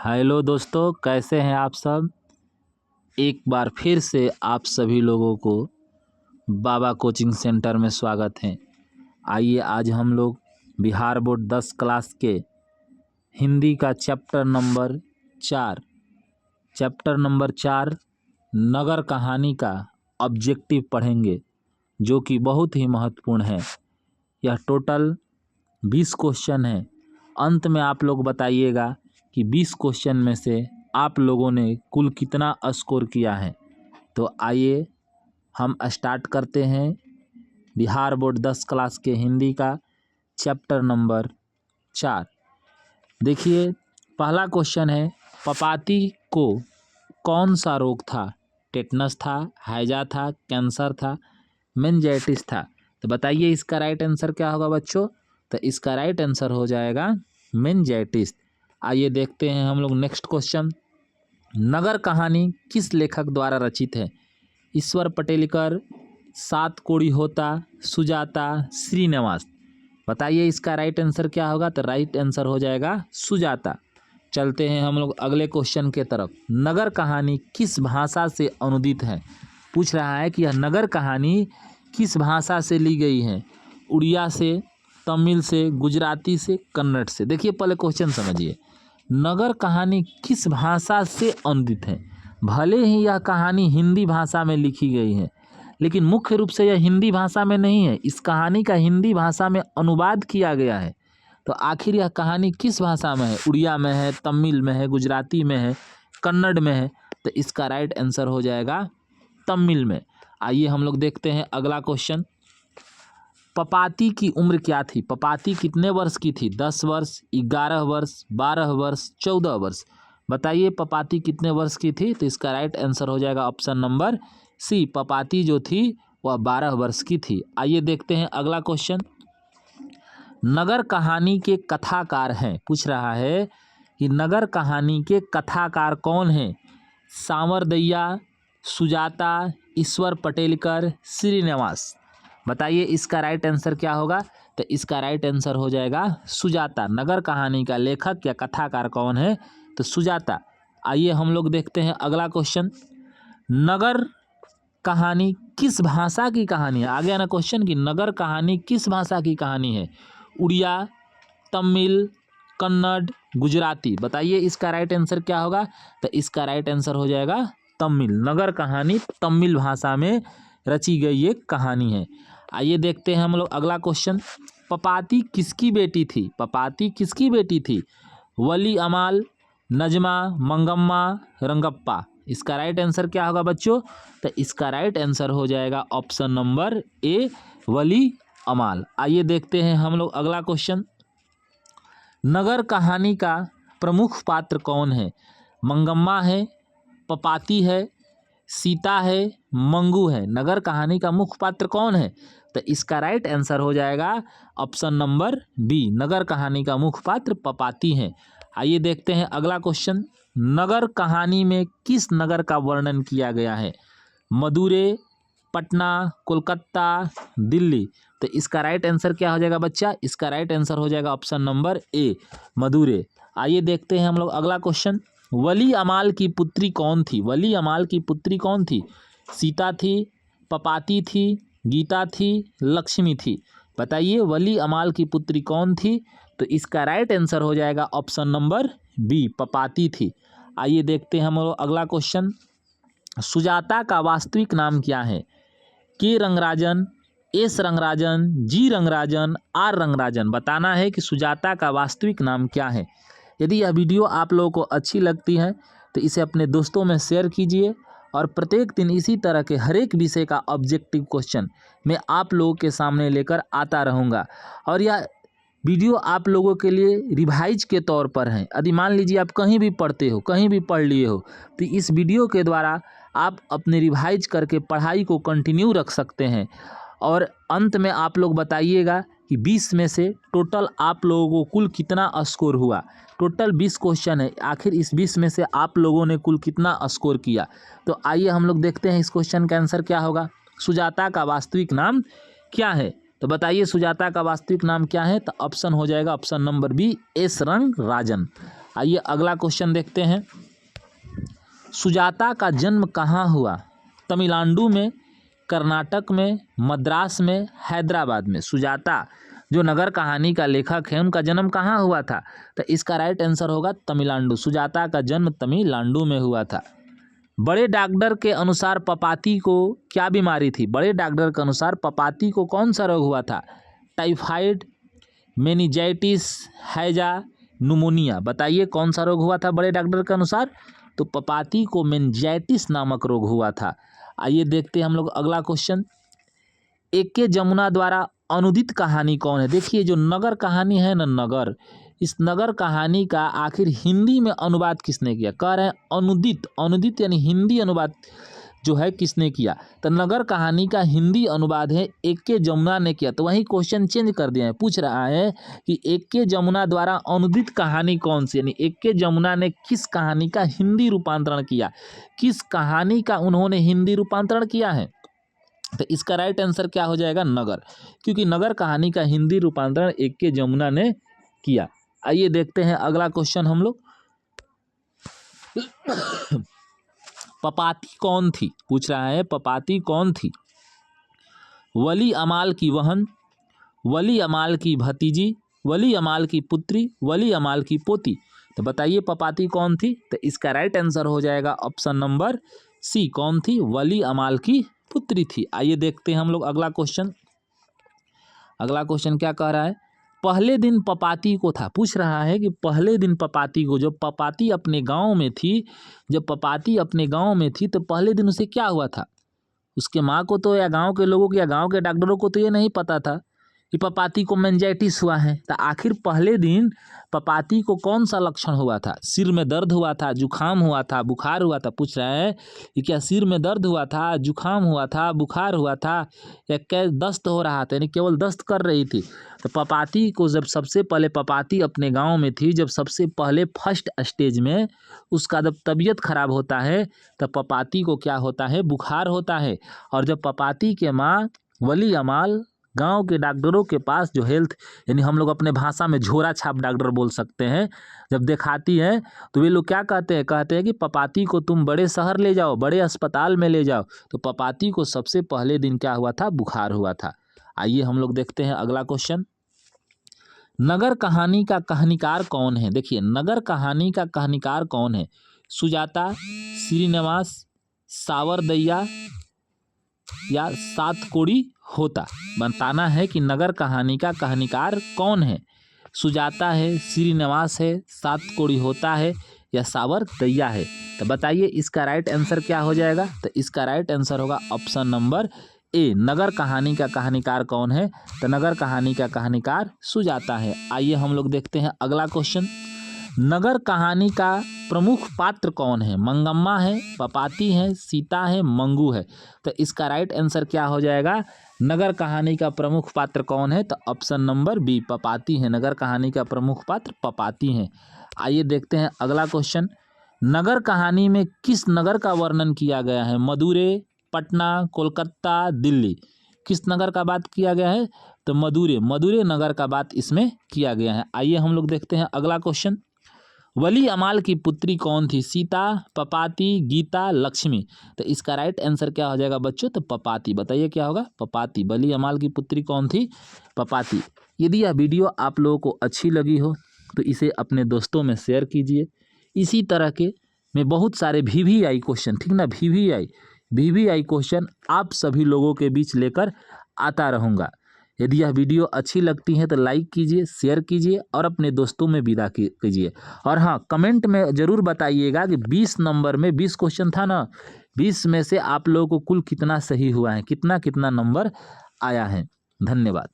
Hello दोस्तों, कैसे हैं आप सब। एक बार फिर से आप सभी लोगों को बाबा कोचिंग सेंटर में स्वागत है। आइए आज हम लोग बिहार बोर्ड 10 क्लास के हिंदी का चैप्टर नंबर 4 नगर कहानी का ऑब्जेक्टिव पढ़ेंगे, जो कि बहुत ही महत्वपूर्ण है। यह टोटल 20 क्वेश्चन है। अंत में आप लोग बताइएगा कि 20 क्वेश्चन में से आप लोगों ने कुल कितना स्कोर किया है। तो आइए हम स्टार्ट करते हैं बिहार बोर्ड 10 क्लास के हिंदी का चैप्टर नंबर 4। देखिए, पहला क्वेश्चन है, पपाती को कौन सा रोग था? टेटनस था, हैजा था, कैंसर था, मेनिंजाइटिस था। तो बताइए इसका राइट आंसर क्या होगा बच्चों। तो इसका राइट आंसर हो जाएगा मेनिंजाइटिस। आइए देखते हैं हम लोग नेक्स्ट क्वेश्चन। नगर कहानी किस लेखक द्वारा रचित है? ईश्वर पटेलकर, सात कोड़ी होता, सुजाता, श्रीनिवास। बताइए इसका राइट आंसर क्या होगा। तो राइट आंसर हो जाएगा सुजाता। चलते हैं हम लोग अगले क्वेश्चन के तरफ। नगर कहानी किस भाषा से अनुदित है? पूछ रहा है कि यह नगर कहानी किस भाषा से ली गई है। उड़िया से, तमिल से, गुजराती से, कन्नड़ से। देखिए पहले क्वेश्चन समझिए, नगर कहानी किस भाषा से अनुदित है। भले ही यह कहानी हिंदी भाषा में लिखी गई है, लेकिन मुख्य रूप से यह हिंदी भाषा में नहीं है। इस कहानी का हिंदी भाषा में अनुवाद किया गया है। तो आखिर यह कहानी किस भाषा में है? उड़िया में है, तमिल में है, गुजराती में है, कन्नड़ में है। तो इसका राइट आंसर हो जाएगा तमिल में। आइए हम लोग देखते हैं अगला क्वेश्चन। पपाती की उम्र क्या थी? पपाती कितने वर्ष की थी? 10 वर्ष, 11 वर्ष, 12 वर्ष, 14 वर्ष। बताइए पपाती कितने वर्ष की थी। तो इसका राइट आंसर हो जाएगा ऑप्शन नंबर सी, पपाती जो थी वह 12 वर्ष की थी। आइए देखते हैं अगला क्वेश्चन। नगर कहानी के कथाकार हैं। पूछ रहा है कि नगर कहानी के कथाकार कौन हैं? सांवरदैया, सुजाता, ईश्वर पटेलकर, श्रीनिवास। बताइए इसका राइट आंसर क्या होगा। तो इसका राइट आंसर हो जाएगा सुजाता। नगर कहानी का लेखक या कथाकार कौन है? तो सुजाता। आइए हम लोग देखते हैं अगला क्वेश्चन। नगर कहानी किस भाषा की कहानी है? आ गया ना क्वेश्चन कि नगर कहानी किस भाषा की कहानी है। उड़िया, तमिल, कन्नड़, गुजराती। बताइए इसका राइट आंसर क्या होगा। तो इसका राइट आंसर हो जाएगा तमिल। नगर कहानी तमिल भाषा में रची गई एक कहानी है। आइए देखते हैं हम लोग अगला क्वेश्चन। पपाती किसकी बेटी थी? पपाती किसकी बेटी थी? वली अमाल, नजमा, मंगम्मा, रंगप्पा। इसका राइट आंसर क्या होगा बच्चों। तो इसका राइट आंसर हो जाएगा ऑप्शन नंबर ए, वली अमाल। आइए देखते हैं हम लोग अगला क्वेश्चन। नगर कहानी का प्रमुख पात्र कौन है? मंगम्मा है, पपाती है, सीता है, मंगू है। नगर कहानी का मुख्य पात्र कौन है? तो इसका राइट आंसर हो जाएगा ऑप्शन नंबर बी, नगर कहानी का मुख्य पात्र पपाती है। आइए देखते हैं अगला क्वेश्चन। नगर कहानी में किस नगर का वर्णन किया गया है? मदुरै, पटना, कोलकाता, दिल्ली। तो इसका राइट आंसर क्या हो जाएगा बच्चा। इसका राइट आंसर हो जाएगा ऑप्शन नंबर ए, मदुरै। आइए देखते हैं हम लोग अगला क्वेश्चन। वली अमाल की पुत्री कौन थी? वली अमाल की पुत्री कौन थी? सीता थी, पपाती थी, गीता थी, लक्ष्मी थी। बताइए वली अमाल की पुत्री कौन थी। तो इसका राइट आंसर हो जाएगा ऑप्शन नंबर बी, पपाती थी। आइए देखते हैं हम लोग अगला क्वेश्चन। सुजाता का वास्तविक नाम क्या है? K Rangarajan, S Rangarajan, G Rangarajan, R Rangarajan. बताना है कि सुजाता का वास्तविक नाम क्या है। यदि यह वीडियो आप लोगों को अच्छी लगती है तो इसे अपने दोस्तों में शेयर कीजिए, और प्रत्येक दिन इसी तरह के हर एक विषय का ऑब्जेक्टिव क्वेश्चन मैं आप लोगों के सामने लेकर आता रहूँगा। और यह वीडियो आप लोगों के लिए रिवाइज के तौर पर है। यदि मान लीजिए आप कहीं भी पढ़ते हो, कहीं भी पढ़ लिए हो, तो इस वीडियो के द्वारा आप अपने रिवाइज करके पढ़ाई को कंटिन्यू रख सकते हैं। और अंत में आप लोग बताइएगा कि 20 में से टोटल आप लोगों को कुल कितना स्कोर हुआ। टोटल 20 क्वेश्चन है, आखिर इस 20 में से आप लोगों ने कुल कितना स्कोर किया। तो आइए हम लोग देखते हैं इस क्वेश्चन का आंसर क्या होगा। सुजाता का वास्तविक नाम क्या है? तो बताइए सुजाता का वास्तविक नाम क्या है। तो ऑप्शन हो जाएगा option number B, S Rangarajan. आइए अगला क्वेश्चन देखते हैं। सुजाता का जन्म कहाँ हुआ? तमिलनाडु में, कर्नाटक में, मद्रास में, हैदराबाद में। सुजाता जो नगर कहानी का लेखक है उनका जन्म कहाँ हुआ था? तो इसका राइट आंसर होगा तमिलनाडु। सुजाता का जन्म तमिलनाडु में हुआ था। बड़े डॉक्टर के अनुसार पपाती को क्या बीमारी थी? बड़े डॉक्टर के अनुसार पपाती को कौन सा रोग हुआ था? टाइफाइड, मेनिंजाइटिस, हैजा, न्यूमोनिया। बताइए कौन सा रोग हुआ था बड़े डॉक्टर के अनुसार? तो पपाती को मेनिंजाइटिस नामक रोग हुआ था। आइए देखते हैं हम लोग अगला क्वेश्चन। ए.के. जमुना द्वारा अनुदित कहानी कौन है? देखिए जो नगर कहानी है ना, नगर, इस नगर कहानी का आखिर हिंदी में अनुवाद किसने किया? कह रहे हैं अनुदित, अनुदित यानी हिंदी अनुवाद जो है किसने किया? तो नगर कहानी का हिंदी अनुवाद है ए.के. जमुना ने किया। तो वही क्वेश्चन चेंज कर दिया है, पूछ रहा है कि ए.के. जमुना द्वारा अनुदित कहानी कौन सी, यानी ए.के. जमुना ने किस कहानी का हिंदी रूपांतरण किया? किस कहानी का उन्होंने हिंदी रूपांतरण किया है? तो इसका राइट आंसर क्या हो जाएगा? नगर, क्योंकि नगर कहानी का हिंदी रूपांतरण ए.के. जमुना ने किया। आइए देखते हैं अगला क्वेश्चन हम लोग। पपाती कौन थी? पूछ रहा है पपाती कौन थी? वली अमाल की बहन, वली अमाल की भतीजी, वली अमाल की पुत्री, वली अमाल की पोती। तो बताइए पपाती कौन थी? तो इसका राइट आंसर हो जाएगा ऑप्शन नंबर सी। कौन थी? वली अमाल की पुत्री थी। आइए देखते हैं हम लोग अगला क्वेश्चन। अगला क्वेश्चन क्या कह रहा है? पहले दिन पपाती को था। पूछ रहा है कि पहले दिन पपाती को, जब पपाती अपने गांव में थी, जब पपाती अपने गांव में थी तो पहले दिन उसे क्या हुआ था? उसके माँ को तो या गांव के लोगों को या गांव के डॉक्टरों को तो ये नहीं पता था कि पपाती को मेनिंजाइटिस हुआ है। तो आखिर पहले दिन पपाती को कौन सा लक्षण हुआ था? सिर में दर्द हुआ था, जुखाम हुआ था, बुखार हुआ था? पूछ रहा है कि क्या सिर में दर्द हुआ था, जुखाम हुआ था, बुखार हुआ था, या क्या दस्त हो रहा था, यानी केवल दस्त कर रही थी? तो पपाती को जब सबसे पहले, पपाती अपने गांव में थी, जब सबसे पहले फर्स्ट स्टेज में उसका जब तबीयत खराब होता है तब पपाती को क्या होता है? बुखार होता है। और जब पपाती के माँ वली अमाल गांव के डॉक्टरों के पास जो हेल्थ, यानी हम लोग अपने भाषा में झोरा छाप डॉक्टर बोल सकते हैं, जब दिखाती है तो वे लोग क्या कहते हैं? कहते हैं कि पपाती को तुम बड़े शहर ले जाओ, बड़े अस्पताल में ले जाओ। तो पपाती को सबसे पहले दिन क्या हुआ था? बुखार हुआ था। आइए हम लोग देखते हैं अगला क्वेश्चन। नगर कहानी का कहानीकार कौन है? देखिए नगर कहानी का कहानीकार कौन है? सुजाता, श्रीनिवास, सावरदैया या सातकोड़ी होता? बताना है कि नगर कहानी का कहानीकार कौन है। सुजाता है, श्रीनिवास है, सातकोड़ी होता है या सावरदैया है? तो बताइए इसका राइट आंसर क्या हो जाएगा? तो इसका राइट आंसर होगा ऑप्शन नंबर ए। नगर कहानी का कहानीकार कौन है? तो नगर कहानी का कहानीकार सुजाता है। आइए हम लोग देखते हैं अगला क्वेश्चन। नगर कहानी का प्रमुख पात्र कौन है? मंगम्मा है, पपाती है, सीता है, मंगू है? तो इसका राइट आंसर क्या हो जाएगा? नगर कहानी का प्रमुख पात्र कौन है? तो ऑप्शन नंबर बी, पपाती है। नगर कहानी का प्रमुख पात्र पपाती है। आइए देखते हैं अगला क्वेश्चन। नगर कहानी में किस नगर का वर्णन किया गया है? मदुरै, पटना, कोलकाता, दिल्ली। किस नगर का बात किया गया है? तो मदुरै, मदुरै नगर का बात इसमें किया गया है। आइए हम लोग देखते हैं अगला क्वेश्चन। वली अमाल की पुत्री कौन थी? सीता, पपाती, गीता, लक्ष्मी? तो इसका राइट आंसर क्या हो जाएगा बच्चों? तो पपाती। बताइए क्या होगा? पपाती। वली अमाल की पुत्री कौन थी? पपाती। यदि यह वीडियो आप लोगों को अच्छी लगी हो तो इसे अपने दोस्तों में शेयर कीजिए। इसी तरह के मैं बहुत सारे VVI क्वेश्चन, ठीक ना, VVI क्वेश्चन आप सभी लोगों के बीच लेकर आता रहूँगा। यदि यह वीडियो अच्छी लगती है तो लाइक कीजिए, शेयर कीजिए और अपने दोस्तों में विदा कीजिए। और हाँ, कमेंट में ज़रूर बताइएगा कि 20 नंबर में 20 क्वेश्चन था ना, 20 में से आप लोगों को कुल कितना सही हुआ है, कितना कितना नंबर आया है। धन्यवाद।